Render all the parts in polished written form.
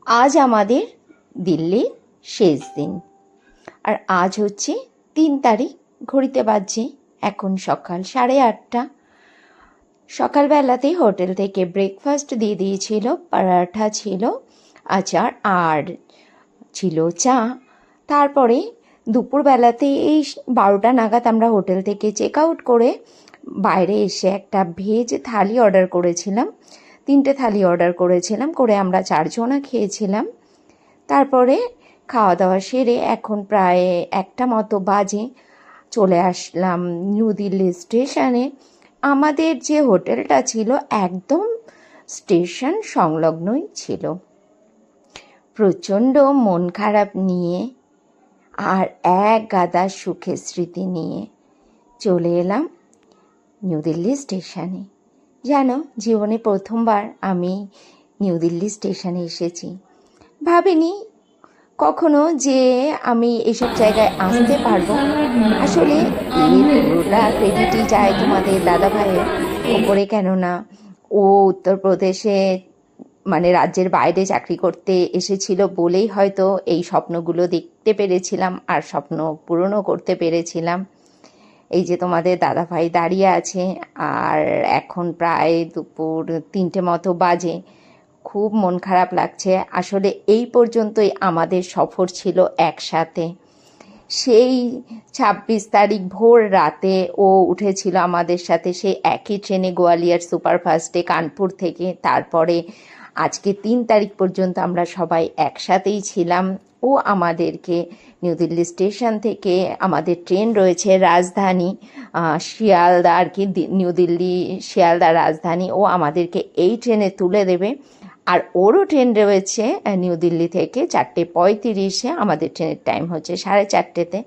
আজ আমাদের দিল্লির শেষ দিন, আর আজ হচ্ছে 3 তারিখ। ঘড়িতে বাজছে এখন সকাল 8:30। সকালবেলাতেই হোটেল থেকে ব্রেকফাস্ট দিয়ে দিয়েছিল। পরাঠা ছিল, আচার আর ছিল চা। তারপরে দুপুরবেলাতে এই 12টা নাগাদ আমরা হোটেল থেকে চেক আউট করে বাইরে এসে একটা ভেজ থালি অর্ডার করেছিলাম। 3টে থালি অর্ডার করেছিলাম, করে আমরা 4 জনা খেয়েছিলাম। তারপরে খাওয়া দাওয়া সেরে এখন প্রায় 1টা মতো বাজে চলে আসলাম নিউ দিল্লি স্টেশনে। আমাদের যে হোটেলটা ছিল একদম স্টেশন সংলগ্নই ছিল। প্রচণ্ড মন খারাপ নিয়ে আর এক গাদা সুখের স্মৃতি নিয়ে চলে এলাম নিউ দিল্লি স্টেশনে। জানো, জীবনে প্রথমবার আমি নিউ দিল্লি স্টেশনে এসেছি। ভাবিনি কখনো যে আমি এসব জায়গায় আসতে পারবো। আসলে এই পুরোটা ক্রেডিটই যায় তোমাদের দাদা ভাইয়ের ওপরে, কেননা ও উত্তরপ্রদেশে মানে রাজ্যের বাইরে চাকরি করতে এসেছিল বলেই হয়তো এই স্বপ্নগুলো দেখতে পেরেছিলাম আর স্বপ্ন পূরণও করতে পেরেছিলাম। এই যে তোমাদের দাদা ভাই দাঁড়িয়ে আছে, আর এখন প্রায় দুপুর 3টে মতো বাজে। খুব মন খারাপ লাগছে। আসলে এই পর্যন্তই আমাদের সফর ছিল একসাথে। সেই 26 তারিখ ভোর রাতে ও উঠেছিল আমাদের সাথে সেই একই ট্রেনে, গোয়ালিয়র সুপারফাস্টে কানপুর থেকে। তারপরে আজকে 3 তারিখ পর্যন্ত আমরা সবাই একসাথেই ছিলাম। ও আমাদেরকে নিউ দিল্লি স্টেশন থেকে, আমাদের ট্রেন রয়েছে রাজধানী শিয়ালদা আর কি, নিউ দিল্লি শিয়ালদা রাজধানী। ও আমাদেরকে এই ট্রেনে তুলে দেবে। আর ওরও ট্রেন রয়েছে নিউ দিল্লি থেকে 4:35। আমাদের ট্রেনের টাইম হচ্ছে 4:30।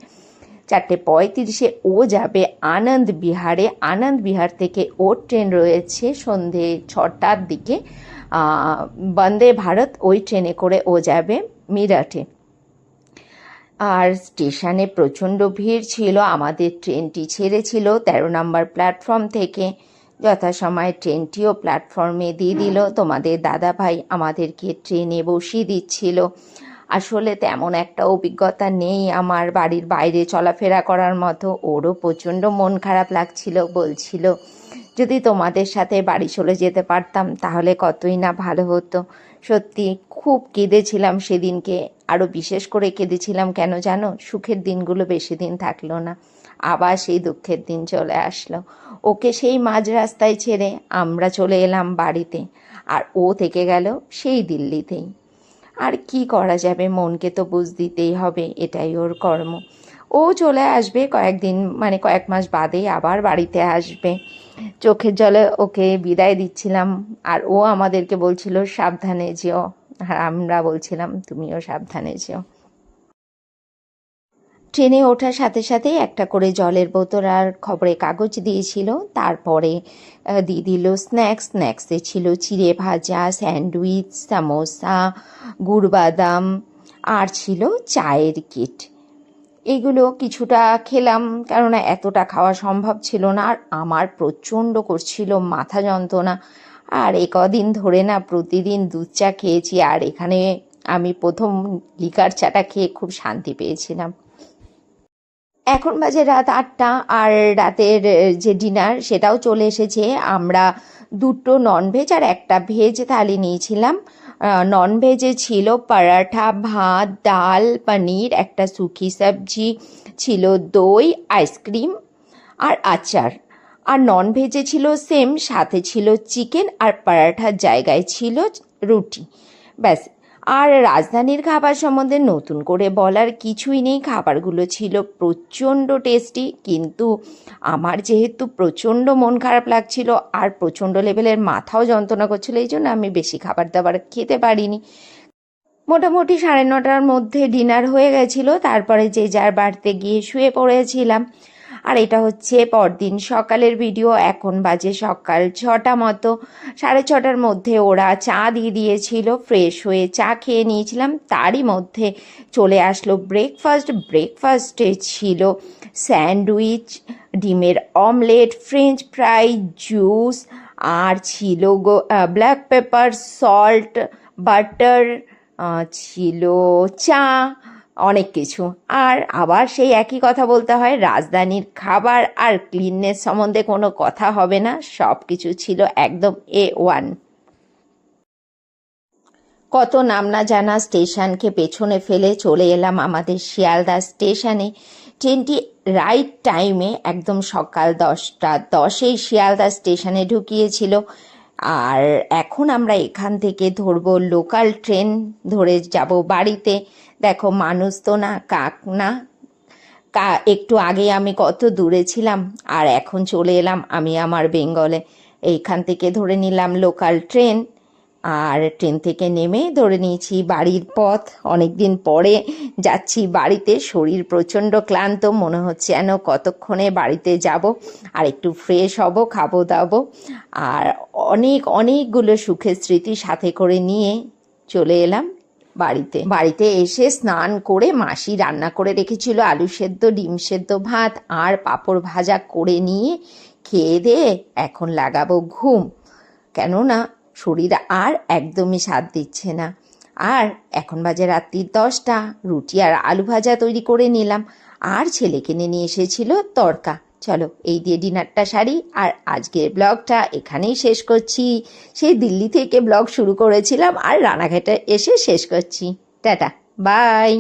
4:35 ও যাবে আনন্দ বিহারে। আনন্দ বিহার থেকে ওর ট্রেন রয়েছে সন্ধে 6টার দিকে, বন্দে ভারত। ওই ট্রেনে করে ও যাবে মিরাটে। আর স্টেশনে প্রচণ্ড ভিড় ছিল। আমাদের ট্রেনটি ছেড়েছিল 13 নম্বর প্ল্যাটফর্ম থেকে। যথাসময়ে ট্রেনটিও প্ল্যাটফর্মে দিয়ে দিল। তোমাদের দাদাভাই আমাদেরকে ট্রেনে বসিয়ে দিচ্ছিল। আসলে তেমন একটা অভিজ্ঞতা নেই আমার বাড়ির বাইরে চলাফেরা করার মতো। ওরও প্রচণ্ড মন খারাপ লাগছিল, বলছিল যদি তোমাদের সাথে বাড়ি চলে যেতে পারতাম তাহলে কতই না ভালো হতো। সত্যি খুব কেঁদেছিলাম সেদিনকে। আরও বিশেষ করে কেঁদেছিলাম কেন জানো? সুখের দিনগুলো বেশি দিন থাকলো না, আবার সেই দুঃখের দিন চলে আসলো। ওকে সেই মাঝ রাস্তায় ছেড়ে আমরা চলে এলাম বাড়িতে, আর ও থেকে গেল সেই দিল্লিতেই। আর কি করা যাবে, মনকে তো বুঝ দিতেই হবে, এটাই ওর কর্ম। ও চলে আসবে কয়েকদিন, মানে কয়েক মাস বাদেই আবার বাড়িতে আসবে। চোখের জলে ওকে বিদায় দিচ্ছিলাম, আর ও আমাদেরকে বলছিল সাবধানে যেও, আর আমরা বলছিলাম তুমিও সাবধানে যেও। ট্রেনে ওঠার সাথে সাথেই একটা করে জলের বোতল আর খবরের কাগজ দিয়েছিল। তারপরে দিয়ে দিল স্ন্যাক্স। স্ন্যাক্সে ছিল চিড়ে ভাজা, স্যান্ডউইচ, সামোসা, গুড় বাদাম, আর ছিল চায়ের কিট। এগুলো কিছুটা খেলাম, কেননা এতটা খাওয়া সম্ভব ছিল না। আর আমার প্রচণ্ড করছিল মাথা যন্ত্রণা। আর কদিন ধরে না প্রতিদিন দুধ চা খেয়েছি, আর এখানে আমি প্রথম লিকার চাটা খেয়ে খুব শান্তি পেয়েছিলাম। এখন বাজে রাত 8টা, আর রাতের যে ডিনার সেটাও চলে এসেছে। আমরা 2টো ননভেজ আর একটা ভেজ থালি নিয়েছিলাম। ননভেজে ছিল পরাঠা, ভাত, ডাল, পনির, একটা সুখি সবজি ছিল, দই, আইসক্রিম আর আচার। আর ননভেজে ছিল সেম, সাথে ছিল চিকেন, আর পরাঠার জায়গায় ছিল রুটি, ব্যাস। আর রাজধানীর খাবার সম্বন্ধে নতুন করে বলার কিছুই নেই। খাবারগুলো ছিল প্রচণ্ড টেস্টি, কিন্তু আমার যেহেতু প্রচণ্ড মন খারাপ লাগছিল আর প্রচণ্ড লেভেলের মাথাও যন্ত্রণা করছিল, এই জন্য আমি বেশি খাবার দাবার খেতে পারিনি। মোটামুটি 9:30টার মধ্যে ডিনার হয়ে গেছিলো। তারপরে যে যার বাড়িতে গিয়ে শুয়ে পড়েছিলাম। আর এটা হচ্ছে পরদিন সকালের ভিডিও। এখন বাজে সকাল 6টা মতো। 6:30টার মধ্যে ওরা চা দিয়ে দিয়েছিল। ফ্রেশ হয়ে চা খেয়ে নিয়েছিলাম। তারই মধ্যে চলে আসলো ব্রেকফাস্ট। ব্রেকফাস্টে ছিল স্যান্ডউইচ, ডিমের অমলেট, ফ্রেঞ্চ ফ্রাই, জুস, আর ছিল ব্ল্যাক পেপার, সল্ট, বাটার, ছিল চা, অনেক কিছু। আর আবার সেই একই কথা বলতে হয়, রাজধানীর খাবার আর ক্লিননেস সম্বন্ধে কোনো কথা হবে না, সব কিছু ছিল একদম A1। কত নাম না জানা স্টেশনকে পেছনে ফেলে চলে এলাম আমাদের শিয়ালদা স্টেশনে। ট্রেনটি রাইট টাইমে একদম সকাল 10টা 10-এ শিয়ালদা স্টেশনে ঢুকিয়েছিল। আর এখন আমরা এখান থেকে ধরবো লোকাল ট্রেন, ধরে যাব বাড়িতে। দেখো মানুষ তো না, কাক না, একটু আগে আমি কত দূরে ছিলাম আর এখন চলে এলাম আমি আমার বেঙ্গলে। এইখান থেকে ধরে নিলাম লোকাল ট্রেন, আর ট্রেন থেকে নেমে ধরে নিয়েছি বাড়ির পথ। অনেক দিন পরে যাচ্ছি বাড়িতে, শরীর প্রচণ্ড ক্লান্ত, মনে হচ্ছে যেন কতক্ষণে বাড়িতে যাব আর একটু ফ্রেশ হব, খাবো দাবো। আর অনেকগুলো সুখের স্মৃতি সাথে করে নিয়ে চলে এলাম বাড়িতে এসে স্নান করে মাসি রান্না করে রেখেছিল আলু সেদ্ধ, ডিম সেদ্ধ, ভাত আর পাঁপড় ভাজা করে নিয়ে খেয়ে দিয়ে এখন লাগাবো ঘুম, কেননা শরীর আর একদমই সাথ দিচ্ছে না। আর এখন বাজে রাত্রি 10টা, রুটি আর আলু ভাজা তৈরি করে নিলাম, আর ছেলে কিনে নিয়ে এসেছিল তড়কা। চলো এই দিয়ে ডিনারটা সারি, আর আজকের ব্লগটা এখানেই শেষ করছি। সেই দিল্লি থেকে ব্লগ শুরু করেছিলাম আর রানাঘাটে এসে শেষ করছি। Tata, by.